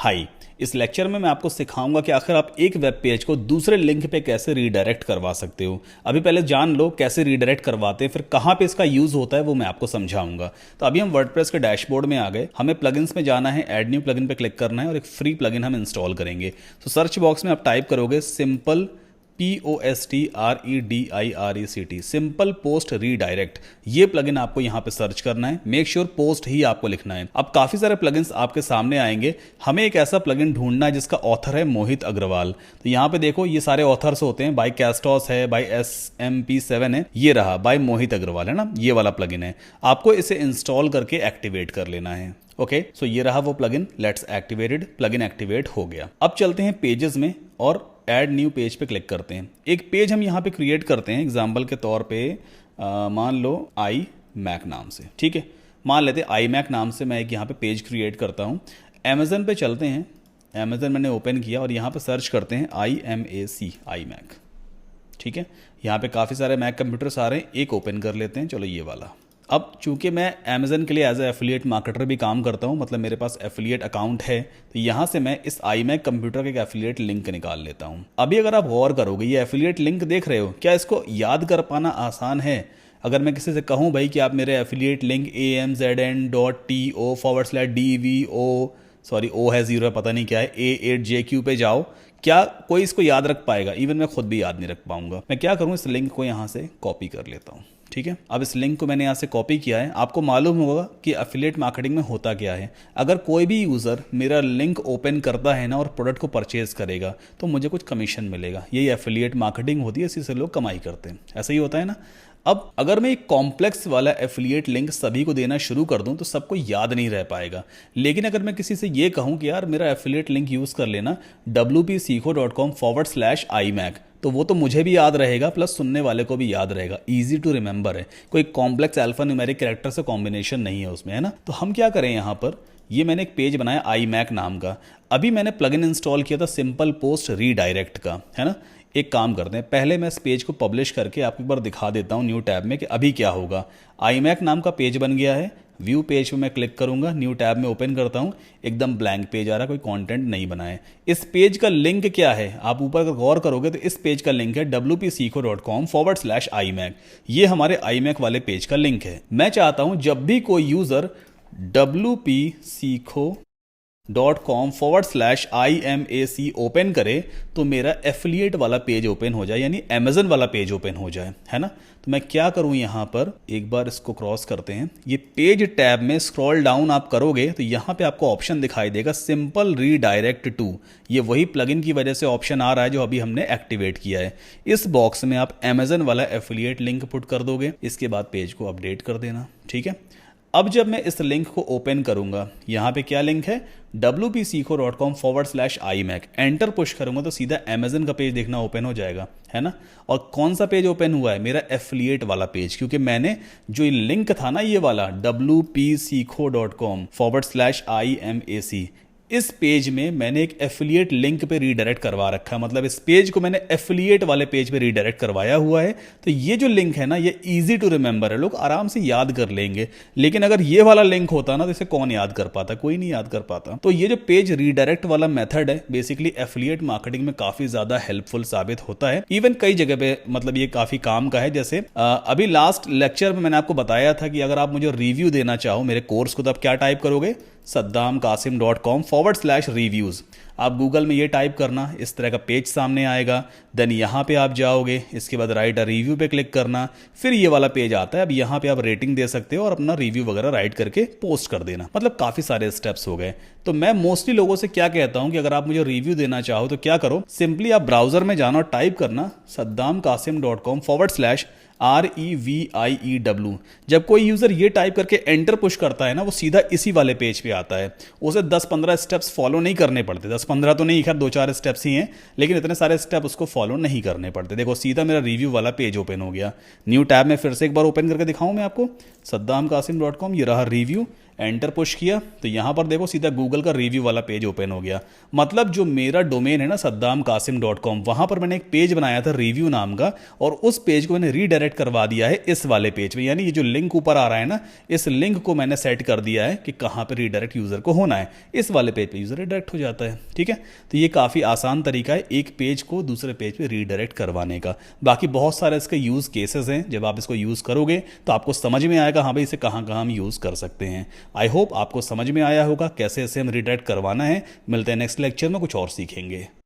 हाय, इस लेक्चर में मैं आपको सिखाऊंगा कि आखिर आप एक वेब पेज को दूसरे लिंक पे कैसे रीडायरेक्ट करवा सकते हो। अभी पहले जान लो कैसे रीडायरेक्ट करवाते हैं, फिर कहाँ पे इसका यूज़ होता है वो मैं आपको समझाऊंगा। तो अभी हम वर्डप्रेस के डैशबोर्ड में आ गए, हमें प्लगइन्स में जाना है, ऐड न्यू प्लगइन पे क्लिक करना है और एक फ्री प्लगइन हम इंस्टॉल करेंगे। तो सर्च बॉक्स में आप टाइप करोगे simple POSTREDIRECT, simple post redirect. ये प्लगइन आपको यहाँ पे सर्च करना है, मेक श्योर पोस्ट ही आपको लिखना है। अब काफ़ी सारे प्लगइन्स आपके सामने आएंगे, हमें एक ऐसा प्लगइन ढूंढना है जिसका ऑथर है मोहित अग्रवाल। तो यहाँ पे देखो ये सारे ऑथर्स होते हैं, बाय कैस्टॉस है, बाय SMP7 है, ये रहा बाय मोहित अग्रवाल है ना, ये वाला प्लगइन है। आपको इसे इंस्टॉल करके एक्टिवेट कर लेना है। ओके, सो ये रहा वो plugin, let's activated, plugin activate हो गया। अब चलते हैं पेजेस में और ऐड न्यू पेज पे क्लिक करते हैं। एक पेज हम यहाँ पे क्रिएट करते हैं एग्जाम्पल के तौर पे, मान लो आई मैक नाम से, ठीक है, मान लेते हैं आई मैक नाम से मैं एक यहाँ पे पेज क्रिएट करता हूँ। अमेजन पे चलते हैं, अमेजन मैंने ओपन किया और यहाँ पे सर्च करते हैं IMAC, आई मैक, ठीक है। यहाँ पे काफ़ी सारे मैक कंप्यूटर्स आ रहे हैं, एक ओपन कर लेते हैं, चलो ये वाला। अब चूंकि मैं अमेजन के लिए एज ए एफिलिएट मार्केटर भी काम करता हूं, मतलब मेरे पास एफिलिएट अकाउंट है, तो यहां से मैं इस iMac कंप्यूटर का एक एफिलिएट लिंक निकाल लेता हूं। अभी अगर आप गौर करोगे, ये एफिलिएट लिंक देख रहे हो, क्या इसको याद कर पाना आसान है? अगर मैं किसी से कहूं भाई कि आप मेरे एफिलिएट लिंक amzn.to/dvo, सॉरी ओ है 0 है, पता नहीं क्या है, A8JQ पे जाओ, क्या कोई इसको याद रख पाएगा? इवन मैं खुद भी याद नहीं रख पाऊंगा। मैं क्या करूं, इस लिंक को यहां से कॉपी कर लेता हूं, ठीक है। अब इस लिंक को मैंने यहाँ से कॉपी किया है। आपको मालूम होगा कि एफिलिएट मार्केटिंग में होता क्या है। अगर कोई भी यूज़र मेरा लिंक ओपन करता है ना और प्रोडक्ट को परचेज करेगा तो मुझे कुछ कमीशन मिलेगा। यही एफिलिएट मार्केटिंग होती है, इसी से लोग कमाई करते हैं, ऐसा ही होता है ना। अब अगर मैं एक कॉम्प्लेक्स वाला एफिलिएट लिंक सभी को देना शुरू कर दूं तो सबको याद नहीं रह पाएगा। लेकिन अगर मैं किसी से ये कहूं कि यार मेरा एफिलिएट लिंक यूज़ कर लेना wpsikho.com/iMac, तो वो तो मुझे भी याद रहेगा प्लस सुनने वाले को भी याद रहेगा। इजी टू रिमेंबर है, कोई कॉम्प्लेक्स अल्फा न्यूमेरिक कैरेक्टर से कॉम्बिनेशन नहीं है उसमें, है ना। तो हम क्या करें यहाँ पर, ये मैंने एक पेज बनाया iMac नाम का। अभी मैंने प्लगइन इंस्टॉल किया था सिंपल पोस्ट रीडायरेक्ट का, है ना। एक काम करते हैं, पहले मैं इस पेज को पब्लिश करके आपको एक बार दिखा देता हूँ न्यू टैब में कि अभी क्या होगा। iMac नाम का पेज बन गया है, व्यू पेज पे मैं क्लिक करूंगा, न्यू टैब में ओपन करता हूं, एकदम ब्लैंक पेज आ रहा है, कोई कंटेंट नहीं बना है। इस पेज का लिंक क्या है, आप ऊपर अगर गौर करोगे तो इस पेज का लिंक है wpsikho.com/iMac। ये हमारे iMac वाले पेज का लिंक है। मैं चाहता हूं जब भी कोई यूजर wpsikho.com/IMAC ओपन करे तो मेरा एफिलिएट वाला पेज ओपन हो जाए, यानी अमेजन वाला पेज ओपन हो जाए, है ना। तो मैं क्या करूं, यहां पर एक बार इसको क्रॉस करते हैं। ये पेज टैब में स्क्रॉल डाउन आप करोगे तो यहां पे आपको ऑप्शन दिखाई देगा सिंपल रीडायरेक्ट टू। ये वही प्लगइन की वजह से ऑप्शन आ रहा है जो अभी हमने एक्टिवेट किया है। इस बॉक्स में आप अमेजन वाला एफिलिएट लिंक पुट कर दोगे, इसके बाद पेज को अपडेट कर देना, ठीक है। अब जब मैं इस लिंक को ओपन करूंगा, यहाँ पे क्या लिंक है, wpsikho.com/iMac, एंटर पुश करूंगा तो सीधा अमेजन का पेज देखना ओपन हो जाएगा, है ना। और कौन सा पेज ओपन हुआ है, मेरा एफिलिएट वाला पेज, क्योंकि मैंने जो लिंक था ना ये वाला wpsikho.com/IMAC, इस पेज में मैंने एक एफिलिएट लिंक पे रीडायरेक्ट करवा रखा है, मतलब इस पेज को मैंने एफिलिएट वाले पेज पे रीडायरेक्ट करवाया हुआ है। तो ये जो लिंक है ना, ये इजी टू रिमेंबर है, लोग आराम से याद कर लेंगे। लेकिन अगर ये वाला लिंक होता ना तो इसे कौन याद कर पाता, कोई नहीं याद कर पाता। तो ये जो पेज रीडायरेक्ट वाला मेथड है बेसिकली एफिलिएट मार्केटिंग में काफी ज्यादा हेल्पफुल साबित होता है। इवन कई जगह पे मतलब ये काफी काम का है। जैसे अभी लास्ट लेक्चर में मैंने आपको बताया था कि अगर आप मुझे रिव्यू देना चाहो मेरे कोर्स को, तो आप क्या टाइप करोगे, saddamkasim.com/reviews। आप गूगल में ये टाइप करना, इस तरह का पेज सामने आएगा। देन यहाँ पे आप जाओगे, इसके बाद राइट अ रिव्यू पे क्लिक करना, फिर ये वाला पेज आता है। अब यहाँ पे आप रेटिंग दे सकते हो और अपना रिव्यू वगैरह राइट करके पोस्ट कर देना। मतलब काफ़ी सारे स्टेप्स हो गए। तो मैं मोस्टली लोगों से क्या कहता हूँ कि अगर आप मुझे रिव्यू देना चाहो तो क्या करो, सिंपली आप ब्राउजर में जाना और टाइप करना saddamkasim.com/REVIEW। जब कोई यूज़र ये टाइप करके एंटर पुश करता है ना, वो सीधा इसी वाले पेज पे आता है। उसे 10-15 स्टेप्स फॉलो नहीं करने पड़ते, 10-15 तो नहीं, खैर 2-4 स्टेप्स ही हैं, लेकिन इतने सारे स्टेप उसको फॉलो नहीं करने पड़ते। देखो सीधा मेरा रिव्यू वाला पेज ओपन हो गया। न्यू टैब में फिर से एक बार ओपन करके दिखाऊं मैं आपको, saddamkasim.com, ये रहा रिव्यू। एंटर पुश किया तो यहाँ पर देखो सीधा गूगल का रिव्यू वाला पेज ओपन हो गया। मतलब जो मेरा डोमेन है ना saddamkasim.com, वहाँ पर मैंने एक पेज बनाया था रिव्यू नाम का, और उस पेज को मैंने रीडायरेक्ट करवा दिया है इस वाले पेज पे। यानी ये जो लिंक ऊपर आ रहा है ना, इस लिंक को मैंने सेट कर दिया है कि कहाँ पे रीडायरेक्ट यूज़र को होना है, इस वाले पेज पे यूज़र रीडायरेक्ट हो जाता है। ठीक है, तो ये काफ़ी आसान तरीका है एक पेज को दूसरे पेज पे रीडायरेक्ट करवाने का। बाकी बहुत सारे इसके यूज़ केसेस हैं, जब आप इसको यूज़ करोगे तो आपको समझ में आएगा हाँ भाई इसे कहाँ कहाँ हम यूज़ कर सकते हैं। आई होप आपको समझ में आया होगा कैसे इसे हम रीडायरेक्ट करवाना है। मिलते हैं नेक्स्ट लेक्चर में, कुछ और सीखेंगे।